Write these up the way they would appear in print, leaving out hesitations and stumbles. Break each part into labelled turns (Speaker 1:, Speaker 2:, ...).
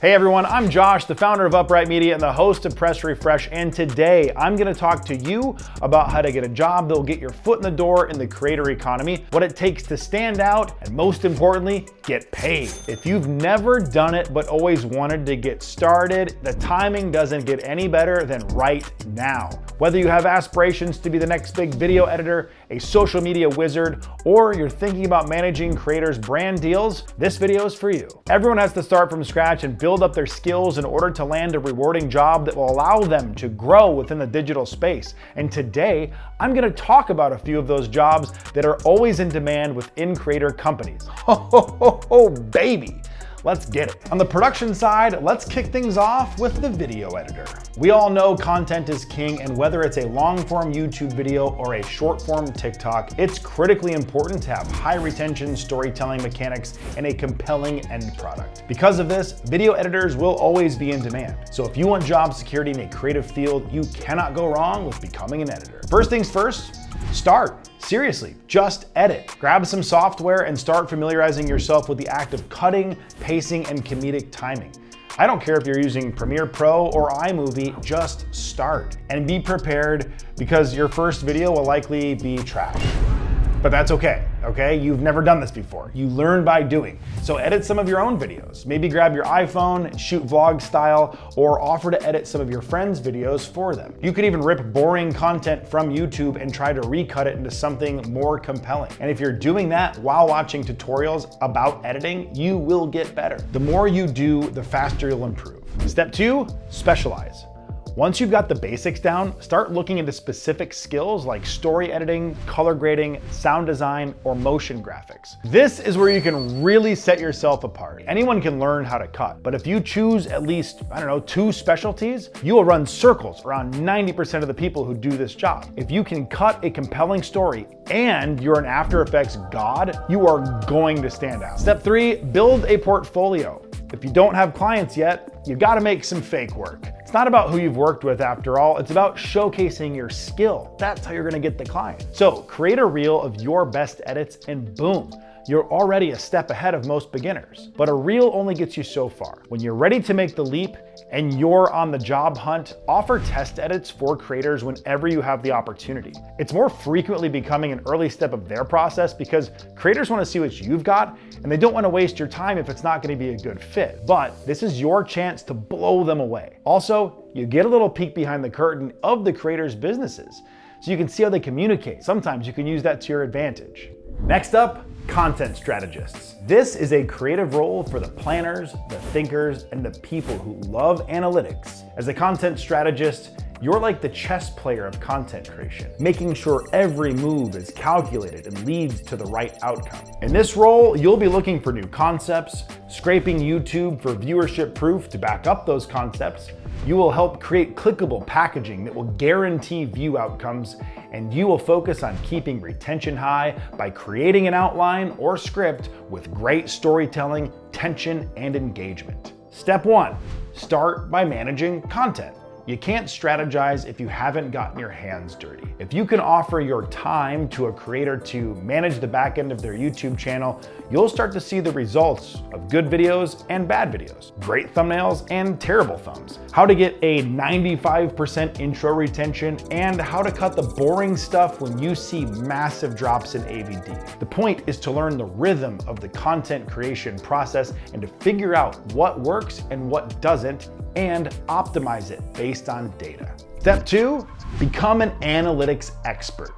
Speaker 1: Hey everyone, I'm Josh, the founder of Upright Media and the host of Press Refresh, and today I'm going to talk to you about how to get a job that will get your foot in the door in the creator economy, what it takes to stand out, and most importantly, get paid. If you've never done it but always wanted to get started, the timing doesn't get any better than right now. Whether you have aspirations to be the next big video editor, a social media wizard, or you're thinking about managing creators' brand deals, this video is for you. Everyone has to start from scratch and build up their skills in order to land a rewarding job that will allow them to grow within the digital space. And today, I'm gonna talk about a few of those jobs that are always in demand within creator companies. Oh, baby. Let's get it. On the production side, let's kick things off with the video editor. We all know content is king, and whether it's a long-form YouTube video or a short-form TikTok, it's critically important to have high retention storytelling mechanics and a compelling end product. Because of this, video editors will always be in demand. So if you want job security in a creative field, you cannot go wrong with becoming an editor. First things first, start. Seriously, just edit. Grab some software and start familiarizing yourself with the act of cutting, pacing, and comedic timing. I don't care if you're using Premiere Pro or iMovie, just start. And be prepared because your first video will likely be trash. But that's okay? You've never done this before. You learn by doing. So edit some of your own videos. Maybe grab your iPhone and shoot vlog style, or offer to edit some of your friends' videos for them. You could even rip boring content from YouTube and try to recut it into something more compelling. And if you're doing that while watching tutorials about editing, you will get better. The more you do, the faster you'll improve. Step 2, specialize. Once you've got the basics down, start looking into specific skills like story editing, color grading, sound design, or motion graphics. This is where you can really set yourself apart. Anyone can learn how to cut, but if you choose at least, 2 specialties, you will run circles around 90% of the people who do this job. If you can cut a compelling story and you're an After Effects god, you are going to stand out. Step 3, build a portfolio. If you don't have clients yet, you gotta make some fake work. It's not about who you've worked with after all, it's about showcasing your skill. That's how you're gonna get the client. So create a reel of your best edits and boom, you're already a step ahead of most beginners. But a reel only gets you so far. When you're ready to make the leap and you're on the job hunt, offer test edits for creators whenever you have the opportunity. It's more frequently becoming an early step of their process because creators wanna see what you've got and they don't wanna waste your time if it's not gonna be a good fit. But this is your chance to blow them away. Also, you get a little peek behind the curtain of the creators' businesses so you can see how they communicate. Sometimes you can use that to your advantage. Next up, content strategists. This is a creative role for the planners, the thinkers, and the people who love analytics. As a content strategist, you're like the chess player of content creation, making sure every move is calculated and leads to the right outcome. In this role, you'll be looking for new concepts, scraping YouTube for viewership proof to back up those concepts. You will help create clickable packaging that will guarantee view outcomes, and you will focus on keeping retention high by creating an outline or script with great storytelling, tension, and engagement. Step 1, start by managing content. You can't strategize if you haven't gotten your hands dirty. If you can offer your time to a creator to manage the back end of their YouTube channel, you'll start to see the results of good videos and bad videos, great thumbnails and terrible thumbs, how to get a 95% intro retention, and how to cut the boring stuff when you see massive drops in AVD. The point is to learn the rhythm of the content creation process and to figure out what works and what doesn't, and optimize it based on data. Step 2, become an analytics expert.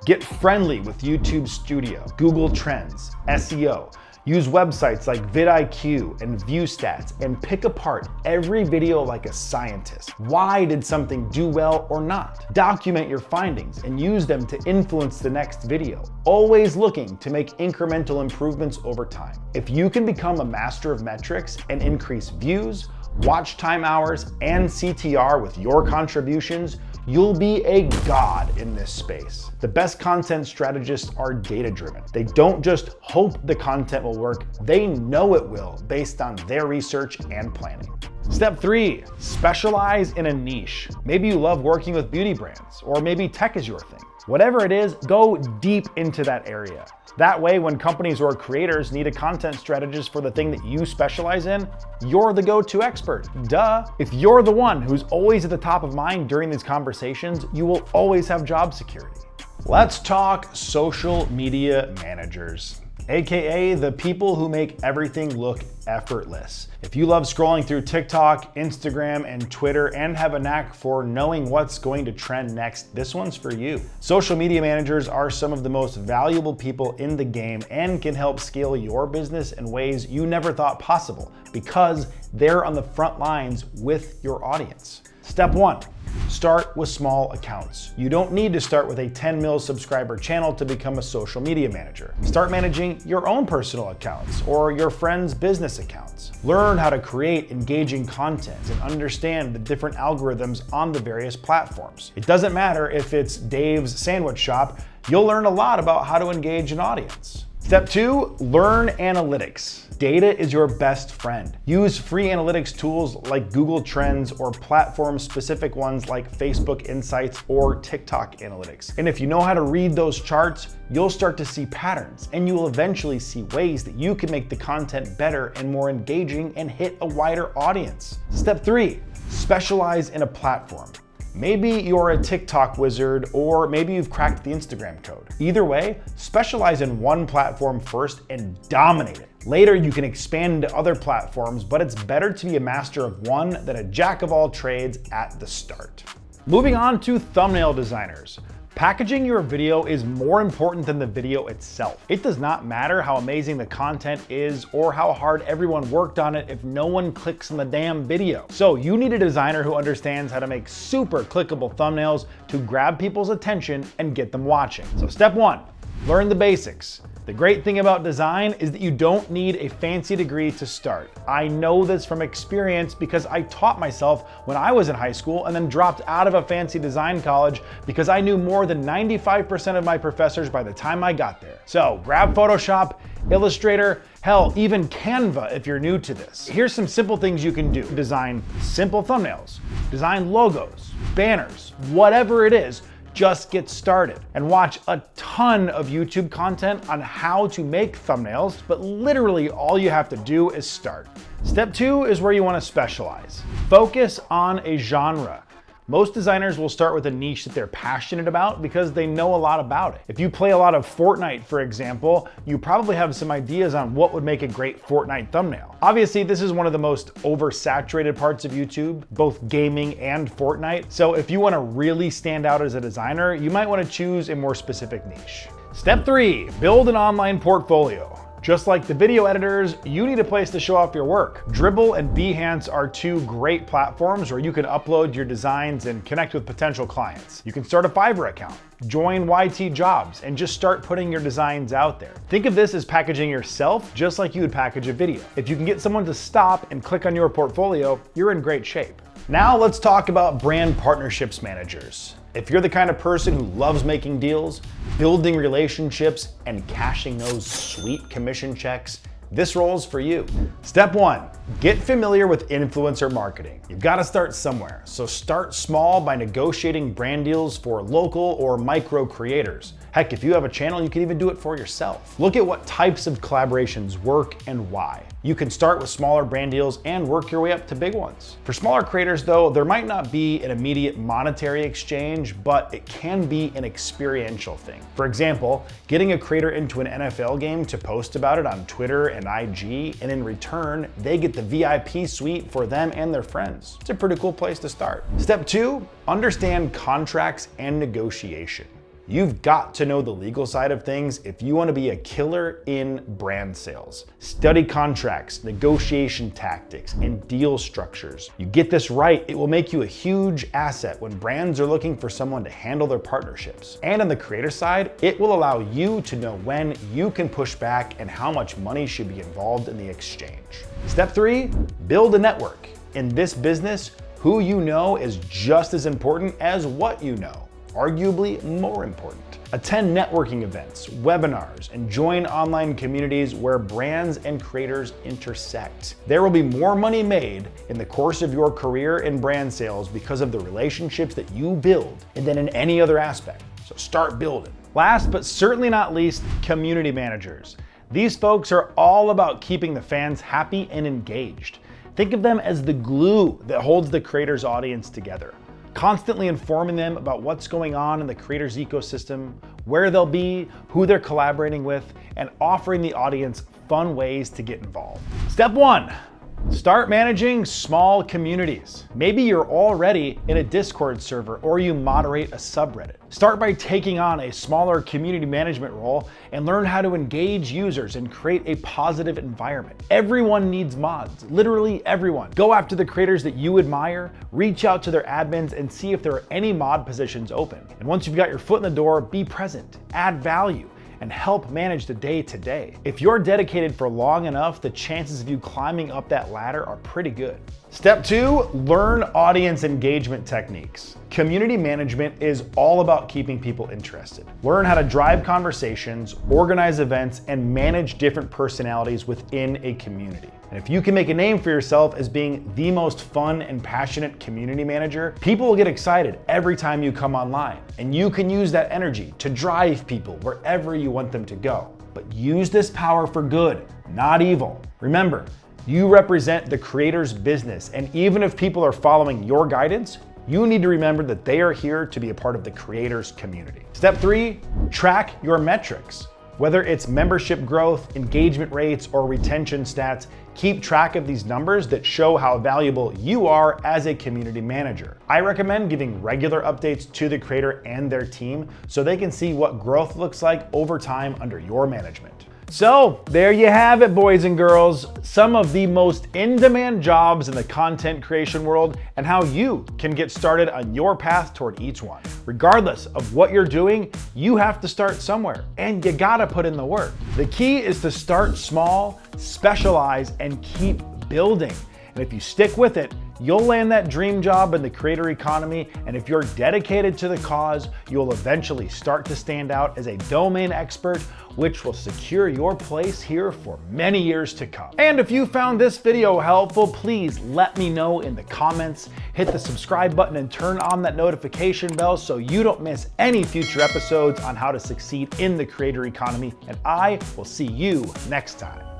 Speaker 1: Get friendly with YouTube Studio, Google Trends, SEO. Use websites like vidIQ and ViewStats and pick apart every video like a scientist. Why did something do well or not? Document your findings and use them to influence the next video. Always looking to make incremental improvements over time. If you can become a master of metrics and increase views, watch time hours, and CTR with your contributions, you'll be a god in this space. The best content strategists are data-driven. They don't just hope the content will work, they know it will based on their research and planning. Step 3, specialize in a niche. Maybe you love working with beauty brands, or maybe tech is your thing. Whatever it is, go deep into that area. That way, when companies or creators need a content strategist for the thing that you specialize in, you're the go-to expert. Duh. If you're the one who's always at the top of mind during these conversations, you will always have job security. Let's talk social media managers, AKA the people who make everything look effortless. If you love scrolling through TikTok, Instagram, and Twitter and have a knack for knowing what's going to trend next, this one's for you. Social media managers are some of the most valuable people in the game and can help scale your business in ways you never thought possible because they're on the front lines with your audience. Step 1. Start with small accounts. You don't need to start with a 10 mil subscriber channel to become a social media manager. Start managing your own personal accounts or your friends' business accounts. Learn how to create engaging content and understand the different algorithms on the various platforms. It doesn't matter if it's Dave's sandwich shop, you'll learn a lot about how to engage an audience. Step 2, learn analytics. Data is your best friend. Use free analytics tools like Google Trends or platform-specific ones like Facebook Insights or TikTok Analytics. And if you know how to read those charts, you'll start to see patterns and you will eventually see ways that you can make the content better and more engaging and hit a wider audience. Step 3, specialize in a platform. Maybe you're a TikTok wizard, or maybe you've cracked the Instagram code. Either way, specialize in one platform first and dominate it. Later, you can expand into other platforms, but it's better to be a master of one than a jack of all trades at the start. Moving on to thumbnail designers. Packaging your video is more important than the video itself. It does not matter how amazing the content is or how hard everyone worked on it if no one clicks on the damn video. So you need a designer who understands how to make super clickable thumbnails to grab people's attention and get them watching. So step 1, learn the basics. The great thing about design is that you don't need a fancy degree to start. I know this from experience because I taught myself when I was in high school and then dropped out of a fancy design college because I knew more than 95% of my professors by the time I got there. So grab Photoshop, Illustrator, hell, even Canva if you're new to this. Here's some simple things you can do. Design simple thumbnails, design logos, banners, whatever it is. Just get started and watch a ton of YouTube content on how to make thumbnails, but literally all you have to do is start. Step 2 is where you want to specialize. Focus on a genre. Most designers will start with a niche that they're passionate about because they know a lot about it. If you play a lot of Fortnite, for example, you probably have some ideas on what would make a great Fortnite thumbnail. Obviously, this is one of the most oversaturated parts of YouTube, both gaming and Fortnite. So if you want to really stand out as a designer, you might want to choose a more specific niche. Step 3, build an online portfolio. Just like the video editors, you need a place to show off your work. Dribbble and Behance are two great platforms where you can upload your designs and connect with potential clients. You can start a Fiverr account, join YT Jobs, and just start putting your designs out there. Think of this as packaging yourself just like you would package a video. If you can get someone to stop and click on your portfolio, you're in great shape. Now let's talk about brand partnerships managers. If you're the kind of person who loves making deals, building relationships, and cashing those sweet commission checks, this role's for you. Step 1, get familiar with influencer marketing. You've got to start somewhere, so start small by negotiating brand deals for local or micro creators. Heck, if you have a channel, you can even do it for yourself. Look at what types of collaborations work and why. You can start with smaller brand deals and work your way up to big ones. For smaller creators though, there might not be an immediate monetary exchange, but it can be an experiential thing. For example, getting a creator into an NFL game to post about it on Twitter and IG, and in return, they get the VIP suite for them and their friends. It's a pretty cool place to start. Step 2, understand contracts and negotiation. You've got to know the legal side of things if you want to be a killer in brand sales. Study contracts, negotiation tactics, and deal structures. You get this right, it will make you a huge asset when brands are looking for someone to handle their partnerships. And on the creator side, it will allow you to know when you can push back and how much money should be involved in the exchange. Step 3, build a network. In this business, who you know is just as important as what you know. Arguably more important. Attend networking events, webinars, and join online communities where brands and creators intersect. There will be more money made in the course of your career in brand sales because of the relationships that you build than in any other aspect. So start building. Last but certainly not least, community managers. These folks are all about keeping the fans happy and engaged. Think of them as the glue that holds the creator's audience together, constantly informing them about what's going on in the creator's ecosystem, where they'll be, who they're collaborating with, and offering the audience fun ways to get involved. Step 1. Start managing small communities. Maybe you're already in a Discord server or you moderate a subreddit. Start by taking on a smaller community management role and learn how to engage users and create a positive environment. Everyone needs mods, literally everyone. Go after the creators that you admire, reach out to their admins and see if there are any mod positions open. And once you've got your foot in the door, be present, add value, and help manage the day-to-day. If you're dedicated for long enough, the chances of you climbing up that ladder are pretty good. Step 2, learn audience engagement techniques. Community management is all about keeping people interested. Learn how to drive conversations, organize events, and manage different personalities within a community. And if you can make a name for yourself as being the most fun and passionate community manager, people will get excited every time you come online. And you can use that energy to drive people wherever you want them to go. But use this power for good, not evil. Remember, you represent the creator's business, and even if people are following your guidance, you need to remember that they are here to be a part of the creator's community. Step 3, track your metrics. Whether it's membership growth, engagement rates, or retention stats, keep track of these numbers that show how valuable you are as a community manager. I recommend giving regular updates to the creator and their team so they can see what growth looks like over time under your management. So there you have it, boys and girls, some of the most in-demand jobs in the content creation world and how you can get started on your path toward each one. Regardless of what you're doing, you have to start somewhere and you gotta put in the work. The key is to start small, specialize, and keep building. And if you stick with it, you'll land that dream job in the creator economy, and if you're dedicated to the cause, you'll eventually start to stand out as a domain expert, which will secure your place here for many years to come. And if you found this video helpful, please let me know in the comments. Hit the subscribe button and turn on that notification bell so you don't miss any future episodes on how to succeed in the creator economy, and I will see you next time.